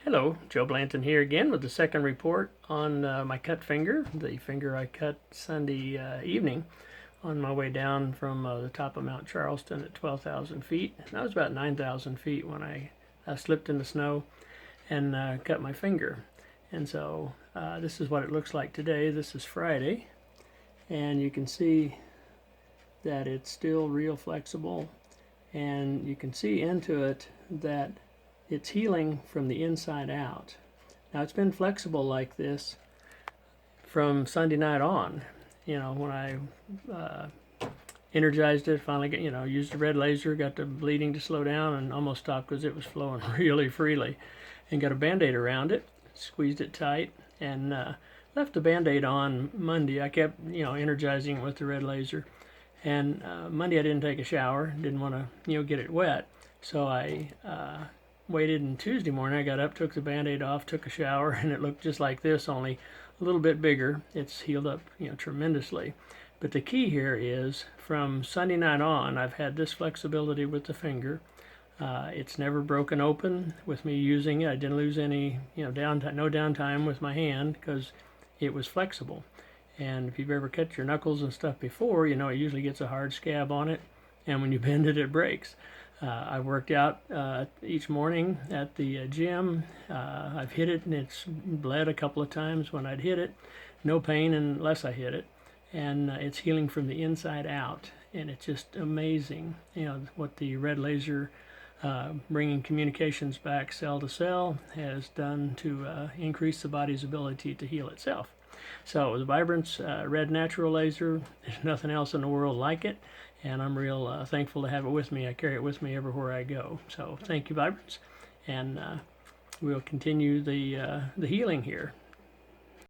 Hello, Joe Blanton here again with the second report on my cut finger, the finger I cut Sunday evening on my way down from the top of Mount Charleston at 12,000 feet. And I was about 9,000 feet when I slipped in the snow and cut my finger. And so this is what it looks like today. This is Friday, and you can see that it's still real flexible, and you can see into it that it's healing from the inside out. Now it's been flexible like this from Sunday night on. You know, when I energized it, finally used the red laser, got the bleeding to slow down and almost stopped because it was flowing really freely, and got a band-aid around it, squeezed it tight, and left the band-aid on Monday. I kept energizing it with the red laser, and Monday I didn't take a shower, didn't want to get it wet, so I waited, and Tuesday morning I got up, took the band-aid off, took a shower, and it looked just like this, only a little bit bigger. It's healed up tremendously. But the key here is from Sunday night on, I've had this flexibility with the finger. It's never broken open with me using it. I didn't lose any downtime, no downtime with my hand, because it was flexible. And if you've ever cut your knuckles and stuff before, it usually gets a hard scab on it, and when you bend it, it breaks. I worked out each morning at the gym. I've hit it, and it's bled a couple of times when I'd hit it. No pain unless I hit it. And it's healing from the inside out. And it's just amazing, what the red laser bringing communications back cell to cell has done to increase the body's ability to heal itself. So the Vibrance Red Natural Laser, there's nothing else in the world like it, and I'm real thankful to have it with me. I carry it with me everywhere I go. So thank you, Vibrance, and we'll continue the healing here.